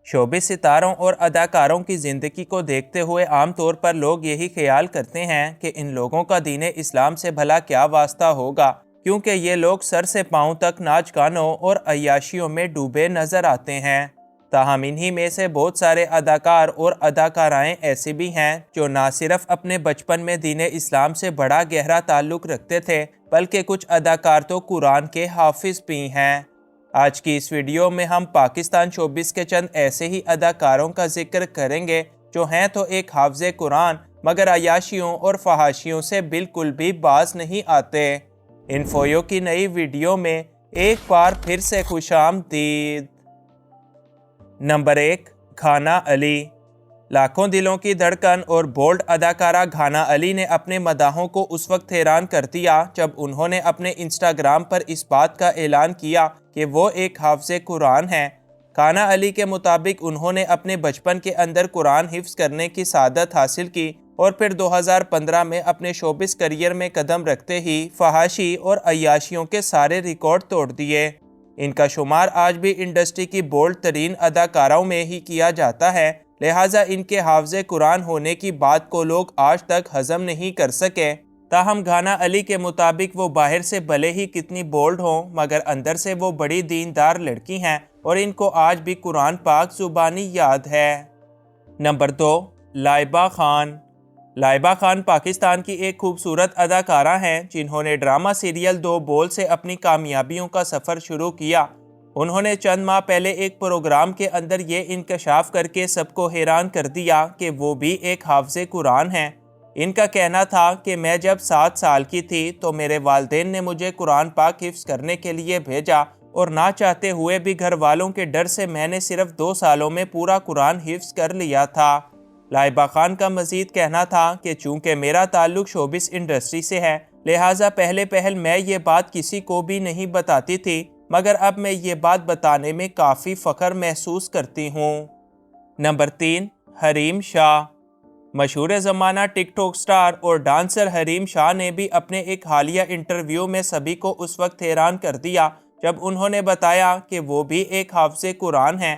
Showbiz सितारों और अदाकारों की ज़िंदगी को देखते हुए आम तौर पर लोग यही ख्याल करते हैं कि इन लोगों का दीन इस्लाम से भला क्या वास्ता होगा, क्योंकि ये लोग सर से पांव तक नाच गानों और अय्याशियों में डूबे नजर आते हैं। ताहम इन्हीं में से बहुत सारे अदाकार और अदाकाराएं ऐसे भी हैं जो ना सिर्फ अपने बचपन में दीन इस्लाम से बड़ा गहरा ताल्लुक़ रखते थे, बल्कि कुछ अदाकार तो कुरान के हाफिज भी हैं। आज की इस वीडियो में हम पाकिस्तान शोबिस के चंद ऐसे ही अदाकारों का जिक्र करेंगे जो हैं तो एक हाफिज़े कुरान मगर अय्याशियों और फहाशियों से बिल्कुल भी बाज नहीं आते। इन्फोयो की नई वीडियो में एक बार फिर से खुशामदीद। नंबर 1, घाना अली। लाखों दिलों की धड़कन और बोल्ड अदाकारा घाना अली ने अपने मदाहों को उस वक्त हैरान कर दिया जब उन्होंने अपने इंस्टाग्राम पर इस बात का ऐलान किया कि वो एक हाफिज़े कुरान हैं। घाना अली के मुताबिक उन्होंने अपने बचपन के अंदर कुरान हिफ्ज़ करने की सादत हासिल की और फिर 2015 में अपने शोबिस करियर में कदम रखते ही फहाशी और अय्याशियों के सारे रिकॉर्ड तोड़ दिए। इनका शुमार आज भी इंडस्ट्री की बोल्ड तरीन अदाकाराओं में ही किया जाता है, लिहाजा इनके हाफिज़े कुरान होने की बात को लोग आज तक हजम नहीं कर सके। ताहम घाना अली के मुताबिक वो बाहर से भले ही कितनी बोल्ड हों मगर अंदर से वो बड़ी दीनदार लड़की हैं और इनको आज भी कुरान पाक ज़ुबानी याद है। नंबर 2, लाइबा खान। लाइबा खान पाकिस्तान की एक खूबसूरत अदाकारा हैं जिन्होंने ड्रामा सीरियल दो बोल से अपनी कामयाबियों का सफ़र शुरू किया। उन्होंने चंद माह पहले एक प्रोग्राम के अंदर ये इंकशाफ करके सबको हैरान कर दिया कि वो भी एक हाफिज़े कुरान हैं। इनका कहना था कि मैं जब 7 साल की थी तो मेरे वालिदैन ने मुझे कुरान पाक हिफ्ज़ करने के लिए भेजा और ना चाहते हुए भी घर वालों के डर से मैंने सिर्फ 2 सालों में पूरा कुरान हिफ्ज़ कर लिया था। लाइबा खान का मज़ीद कहना था कि चूँकि मेरा ताल्लुक़ शोबिस इंडस्ट्री से है, लिहाजा पहले मैं ये बात किसी को भी नहीं बताती थी, मगर अब मैं ये बात बताने में काफ़ी फ़ख्र महसूस करती हूँ। नंबर 3, हरीम शाह। मशहूर ज़माना टिकटॉक स्टार और डांसर हरीम शाह ने भी अपने एक हालिया इंटरव्यू में सभी को उस वक्त हैरान कर दिया जब उन्होंने बताया कि वो भी एक हाफिज़े कुरान हैं।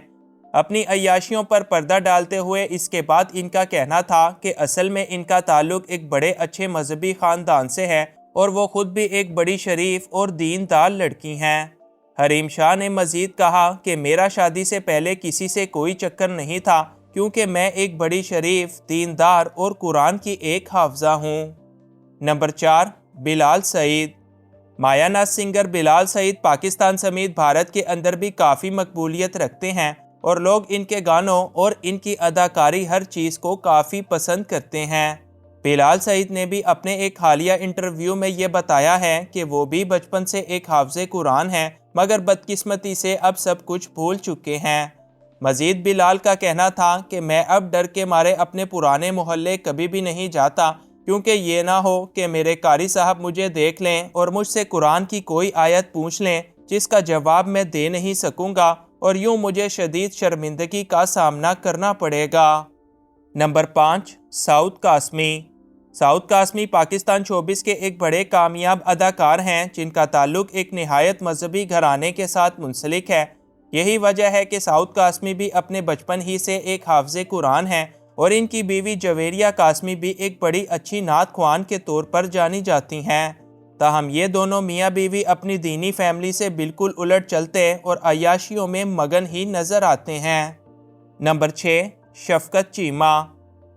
अपनी अय्याशियों पर पर्दा डालते हुए इसके बाद इनका कहना था कि असल में इनका ताल्लुक़ एक बड़े अच्छे मजहबी ख़ानदान से है और वो ख़ुद भी एक बड़ी शरीफ और दीनदार लड़की हैं। हरीम शाह ने मज़ीद कहा कि मेरा शादी से पहले किसी से कोई चक्कर नहीं था क्योंकि मैं एक बड़ी शरीफ, दीनदार और कुरान की एक हाफिज़ा हूँ। नंबर 4, बिलाल सईद। मायानाज़ सिंगर बिलाल सईद पाकिस्तान समेत भारत के अंदर भी काफ़ी मकबूलियत रखते हैं और लोग इनके गानों और इनकी अदाकारी हर चीज़ को काफ़ी पसंद करते हैं। बिलाल सईद ने भी अपने एक हालिया इंटरव्यू में ये बताया है कि वो भी बचपन से एक हाफिज़े कुरान हैं मगर बदकिस्मती से अब सब कुछ भूल चुके हैं। मज़ीद बिलाल का कहना था कि मैं अब डर के मारे अपने पुराने मोहल्ले कभी भी नहीं जाता क्योंकि ये ना हो कि मेरे कारी साहब मुझे देख लें और मुझसे कुरान की कोई आयत पूछ लें जिसका जवाब मैं दे नहीं सकूंगा और यूं मुझे शदीद शर्मिंदगी का सामना करना पड़ेगा। Number 5, Saud Qasmi. Saud Qasmi Pakistan showbiz के एक बड़े कामयाब अदाकार हैं जिनका ताल्लुक़ एक निहायत मजहबी घराने के साथ मुंसलिक है। यही वजह है कि साउद कासमी भी अपने बचपन ही से एक हाफिज़े कुरान हैं और इनकी बीवी जवेरिया कासमी भी एक बड़ी अच्छी नात ख्वान के तौर पर जानी जाती हैं। ताहम ये दोनों मियाँ बीवी अपनी दीनी फैमिली से बिल्कुल उलट चलते और अय्याशियों में मगन ही नज़र आते हैं। Number 6, शफ़क़त Cheema.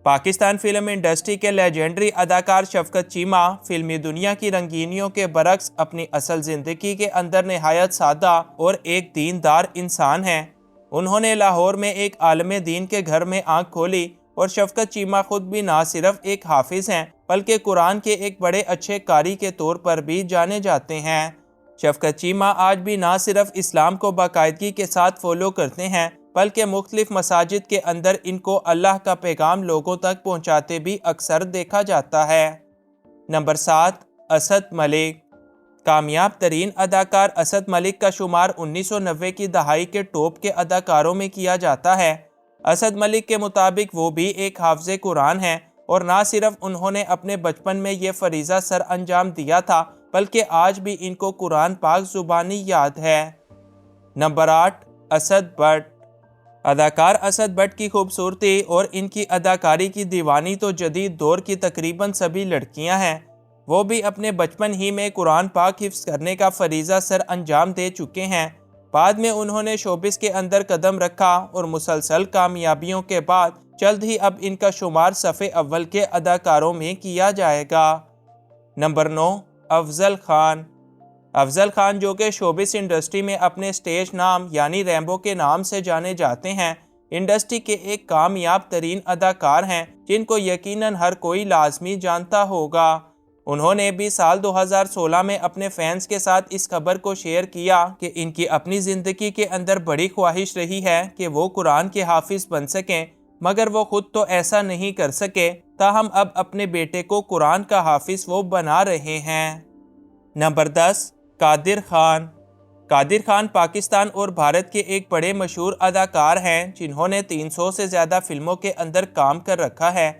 Pakistan film industry के लेजेंडरी अदाकार शफ़क़त चीमा फिल्मी दुनिया की रंगीनियों के बरक्स अपनी असल ज़िंदगी के अंदर नहायत सादा और एक दीनदार इंसान हैं। उन्होंने लाहौर में एक आलम दीन के घर में आँख खोली और शफ़क़त चीमा खुद भी ना सिर्फ एक हाफिज़ हैं बल्कि कुरान के एक बड़े अच्छे कारी के तौर पर भी जाने जाते हैं। शफ़क़त चीमा आज भी ना सिर्फ इस्लाम को बाकायदगी के साथ फॉलो करते हैं बल्कि मुख्तलिफ मसाजिद के अंदर इनको अल्लाह का पैगाम लोगों तक पहुँचाते भी अक्सर देखा जाता है। नंबर 7, असद मलिक। कामयाब तरीन अदाकार असद मलिक का शुमार 1990 की दहाई के टॉप के अदाकारों में किया जाता है। असद मलिक के मुताबिक वो भी एक हाफिज़े कुरान हैं और ना सिर्फ उन्होंने अपने बचपन में ये फरीज़ा सर अंजाम दिया था बल्कि आज भी इनको कुरान पाक ज़ुबानी याद है। Number 8, Asad but. اداکار اسد بٹ کی خوبصورتی اور ان کی اداکاری کی دیوانی تو جدید دور کی تقریباً سبھی لڑکیاں ہیں۔ وہ بھی اپنے بچپن ہی میں قرآن پاک حفظ کرنے کا فریضہ سر انجام دے چکے ہیں۔ بعد میں انہوں نے شوبز کے اندر قدم رکھا اور مسلسل کامیابیوں کے بعد جلد ہی اب ان کا شمار صف اول کے اداکاروں میں کیا جائے گا۔ نمبر 9، افضل خان۔ افضل خان جو کہ شوبز انڈسٹری میں اپنے سٹیج نام یعنی ریمبو کے نام سے جانے جاتے ہیں، انڈسٹری کے ایک کامیاب ترین اداکار ہیں جن کو یقیناً ہر کوئی لازمی جانتا ہوگا۔ انہوں نے بھی سال 2016 میں اپنے فینس کے ساتھ اس خبر کو شیئر کیا کہ ان کی اپنی زندگی کے اندر بڑی خواہش رہی ہے کہ وہ قرآن کے حافظ بن سکیں، مگر وہ خود تو ایسا نہیں کر سکے، تاہم اب اپنے بیٹے کو قرآن کا حافظ وہ بنا رہے ہیں۔ نمبر 10، قادر خان۔ قادر خان پاکستان اور بھارت کے ایک بڑے مشہور اداکار ہیں جنہوں نے 300 سے زیادہ فلموں کے اندر کام کر رکھا ہے۔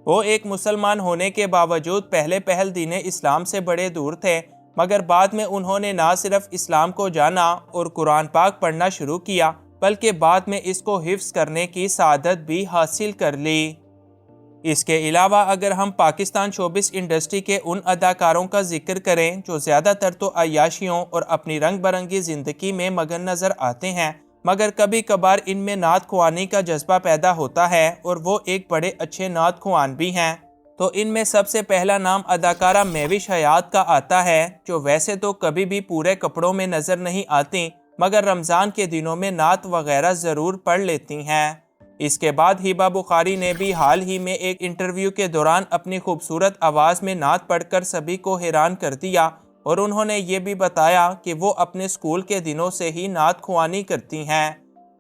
وہ ایک مسلمان ہونے کے باوجود پہل دین اسلام سے بڑے دور تھے، مگر بعد میں انہوں نے نہ صرف اسلام کو جانا اور قرآن پاک پڑھنا شروع کیا، بلکہ بعد میں اس کو حفظ کرنے کی سعادت بھی حاصل کر لی۔ اس کے علاوہ اگر ہم پاکستان شوبز انڈسٹری کے ان اداکاروں کا ذکر کریں جو زیادہ تر تو عیاشیوں اور اپنی رنگ برنگی زندگی میں مگن نظر آتے ہیں، مگر کبھی کبھار ان میں نعت خوانی کا جذبہ پیدا ہوتا ہے اور وہ ایک بڑے اچھے نعت خوان بھی ہیں، تو ان میں سب سے پہلا نام اداکارہ مہوش حیات کا آتا ہے، جو ویسے تو کبھی بھی پورے کپڑوں میں نظر نہیں آتی، مگر رمضان کے دنوں میں نعت وغیرہ ضرور پڑھ لیتی ہیں۔ اس کے بعد ہبہ بخاری نے بھی حال ہی میں ایک انٹرویو کے دوران اپنی خوبصورت آواز میں نعت پڑھ کر سبھی کو حیران کر دیا، اور انہوں نے یہ بھی بتایا کہ وہ اپنے اسکول کے دنوں سے ہی نعت خوانی کرتی ہیں۔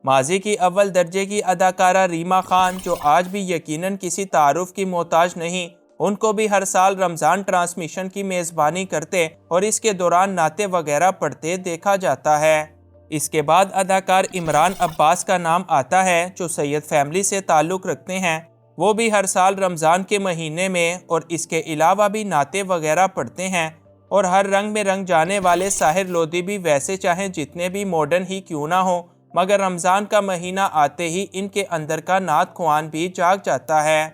ماضی کی اول درجے کی اداکارہ ریما خان، جو آج بھی یقیناً کسی تعارف کی محتاج نہیں، ان کو بھی ہر سال رمضان ٹرانسمیشن کی میزبانی کرتے اور اس کے دوران نعتیں وغیرہ پڑھتے دیکھا جاتا ہے۔ اس کے بعد اداکار عمران عباس کا نام آتا ہے، جو سید فیملی سے تعلق رکھتے ہیں۔ وہ بھی ہر سال رمضان کے مہینے میں اور اس کے علاوہ بھی نعتیں وغیرہ پڑھتے ہیں، اور ہر رنگ میں رنگ جانے والے ساحر لودھی بھی ویسے چاہیں جتنے بھی ماڈرن ہی کیوں نہ ہوں، مگر رمضان کا مہینہ آتے ہی ان کے اندر کا نعت خوان بھی جاگ جاتا ہے۔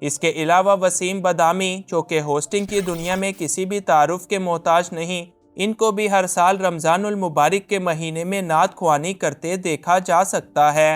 اس کے علاوہ وسیم بادامی، جو کہ ہوسٹنگ کی دنیا میں کسی بھی تعارف کے محتاج نہیں، ان کو بھی ہر سال رمضان المبارک کے مہینے میں نعت خوانی کرتے دیکھا جا سکتا ہے۔